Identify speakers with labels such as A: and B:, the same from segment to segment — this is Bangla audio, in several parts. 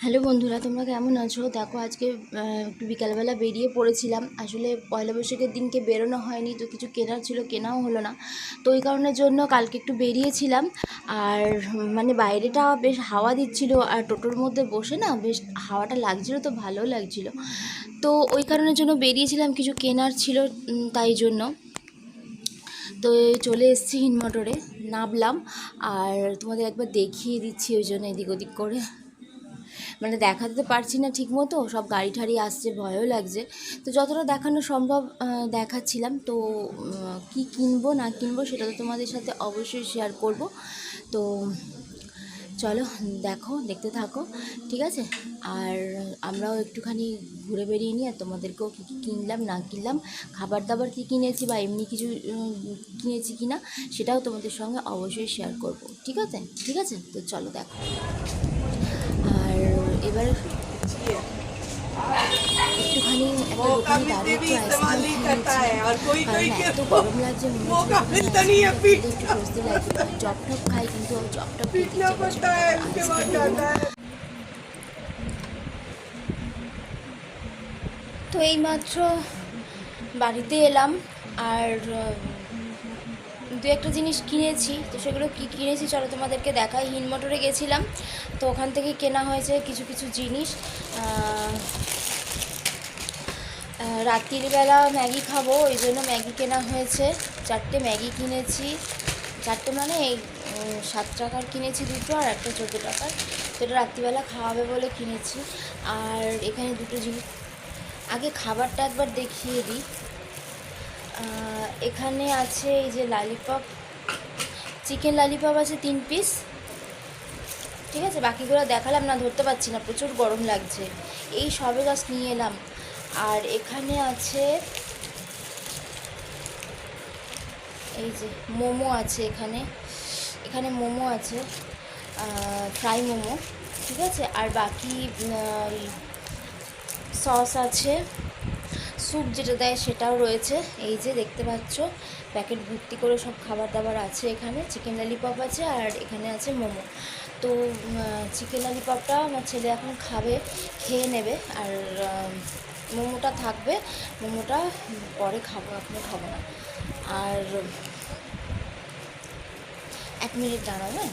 A: হ্যালো বন্ধুরা, তোমরা কেমন আছো? দেখো আজকে একটু বিকালবেলা বেরিয়ে পড়েছিলাম। আসলে পয়লা বৈশাখের দিনকে বেরোনো হয়নি, তো কিছু কেনার ছিল, কেনাও হলো না। তো ওই কারণের জন্য কালকে একটু বেরিয়েছিলাম। আর মানে বাইরেটা বেশ হাওয়া দিচ্ছিল, আর টোটোর মধ্যে বসে না বেশ হাওয়াটা লাগছিল, তো ভালোও লাগছিল। তো ওই কারণের জন্য বেরিয়েছিলাম, কিছু কেনার ছিল, তাই জন্য। তো চলে এসেছি হিনমোটরে, নামলাম। আর তোমাদের একবার দেখিয়ে দিচ্ছি, ওই জন্য এদিক ওদিক করে মানে দেখাতে তো পারছি না ঠিক মতো, সব গাড়ি ঠাড়ি আসছে, ভয়ও লাগছে। তো যতটা দেখানো সম্ভব দেখাচ্ছিলাম। তো কি কিনবো না কিনবো সেটা তো তোমাদের সাথে অবশ্যই শেয়ার করব। তো চলো দেখতে থাকো, ঠিক আছে? আর আমরাও একটুখানি ঘুরে বেরিয়ে নিই, আর তোমাদেরকেও কী কী কিনলাম না কিনলাম, খাবার দাবার কী কিনেছি বা এমনি কিছু কিনেছি কি না, সেটাও তোমাদের সঙ্গে অবশ্যই শেয়ার করব। ঠিক আছে, ঠিক আছে, তো চলো দেখো। আর এবার একটুখানি একটা দোকানে দাঁড়িয়ে একটু আইসক্রিম খেয়ে নিচ্ছিলাম, কারণ এত গরম লাগছে, মনে হচ্ছে আইসক্রিমটা খেলে একটু স্বস্তি লাগবে। চপ টপ খাই, কিন্তু চপ টপ খেতে ইচ্ছে করছে না, আইসক্রিম। তো এইমাত্র বাড়িতে এলাম, আর দু একটা জিনিস কিনেছি। তো সেগুলো কী কিনেছি চলো তোমাদেরকে দেখাই। হিনমোটরে গেছিলাম, তো ওখান থেকে কেনা হয়েছে কিছু কিছু জিনিস। রাত্রিবেলা ম্যাগি খাবো, ওই জন্য ম্যাগি কেনা হয়েছে। 4টে ম্যাগি কিনেছি, 4টে মানে এই 7 টাকার কিনেছি দুটো, আর একটা 14 টাকার। তো এটা রাত্রিবেলা খাওয়াবে বলে কিনেছি। আর এখানে দুটো জিনিস, আগে খাবারটা একবার দেখিয়ে দিই। এখানে আছে এই যে লালিপপ, চিকেন লালিপপ আছে 3 পিস, ঠিক আছে? বাকিগুলো দেখালাম না, ধরতে পারছি না, প্রচুর গরম লাগছে, এই সবে গাছ নিয়ে এলাম। আর এখানে আছে এই যে মোমো আছে, এখানে এখানে মোমো আছে, ফ্রাই মোমো, ঠিক আছে? আর বাকি সস আছে, স্যুপ যেটা দেয় সেটাও রয়েছে। এই যে দেখতে পাচ্ছ, প্যাকেট ভর্তি করে সব খাবার দাবার আছে। এখানে চিকেন ললিপপ আছে, আর এখানে আছে মোমো। তো চিকেন ললিপপটা আমার ছেলে এখন খাবে, খেয়ে নেবে, আর মোমোটা থাকবে। মোমোটা পরে খাবো, এখনও খাবো না। আর 1 মিনিট দাঁড়াও, হ্যাঁ।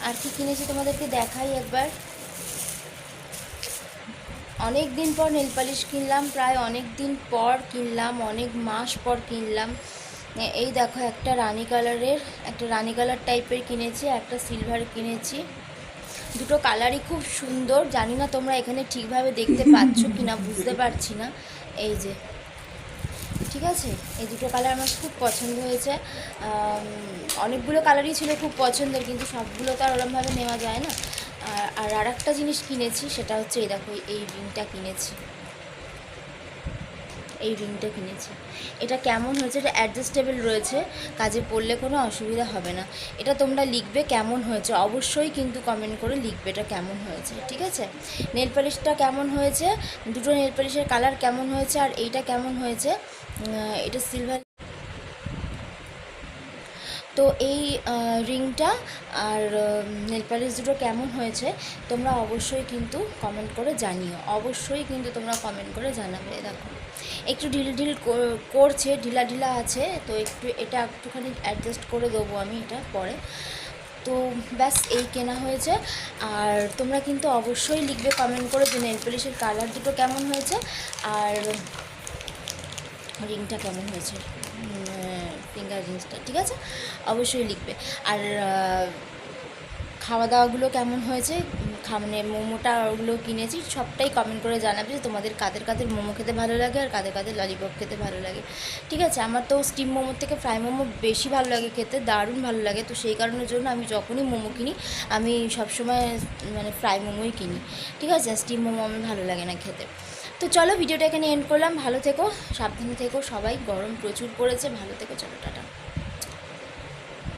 A: আর কি কিনেছি তোমাদেরকে দেখাই একবার। অনেক দিন পর নেল পালিশ কিনলাম, প্রায় অনেক দিন পর কিনলাম, অনেক মাস পর কিনলাম। এই দেখো, একটা রানি কালার টাইপের কিনেছি, একটা সিলভার কিনেছি। দুটো কালারই খুব সুন্দর, জানি না তোমরা এখানে ঠিকভাবে দেখতে পাচ্ছ কি না, বুঝতে পারছি না। এই যে, ঠিক আছে, এই দুটো কালার আমার খুব পছন্দ হয়েছে। অনেকগুলো কালারই ছিল খুব পছন্দের, কিন্তু সবগুলো তো আর ওরমভাবে নেওয়া যায় না। আর একটা জিনিস কিনেছি, সেটা হচ্ছে এই দেখো, এই রিংটা কিনেছি। এটা কেমন হয়েছে? এটা অ্যাডজাস্টেবল রয়েছে, কাজে পড়লে কোনো অসুবিধা হবে না। এটা তোমরা লিখবে কেমন হয়েছে, অবশ্যই কিন্তু কমেন্ট করে লিখবে এটা কেমন হয়েছে, ঠিক আছে? নেল পালিশটা কেমন হয়েছে, দুটো নেল পালিশের কালার কেমন হয়েছে, আর এইটা কেমন হয়েছে, এটা সিলভার। তো এই রিংটা আর নেল পালিশ দুটো কেমন হয়েছে তোমরা অবশ্যই কিন্তু কমেন্ট করে জানিও, অবশ্যই কিন্তু তোমরা কমেন্ট করে জানাবে। দেখো একটু ঢিল করছে, ঢিলা ঢিলা আছে, তো এটা একটুখানি অ্যাডজাস্ট করে দেবো আমি এটা পরে। তো ব্যাস, এই কেনা হয়েছে। আর তোমরা কিন্তু অবশ্যই লিখবে কমেন্ট করে যে নেল পালিশের কালার দুটো কেমন হয়েছে, আর রিংটা কেমন হয়েছে, ফিঙ্গার রিংসটা, ঠিক আছে? অবশ্যই লিখবে। আর খাওয়া দাওয়াগুলো কেমন হয়েছে, মানে মোমোটা ওগুলো কিনেছি, সবটাই কমেন্ট করে জানাবে যে তোমাদের কাদের কাদের মোমো খেতে ভালো লাগে, আর কাদের কাদের ললিপপ খেতে ভালো লাগে, ঠিক আছে? আমার তো স্টিম মোমোর থেকে ফ্রাই মোমো বেশি ভালো লাগে খেতে, দারুণ ভালো লাগে। তো সেই কারণের জন্য আমি যখনই মোমো কিনি, আমি সবসময় মানে ফ্রাই মোমোই কিনি, ঠিক আছে? স্টিম মোমো আমার ভালো লাগে না খেতে। তো চলো, ভিডিওটা এখানে এন্ড করলাম। ভালো থেকো, সাবধানে থেকো সবাই, গরম প্রচুর পড়েছে, ভালো থেকো, চলো টাটা।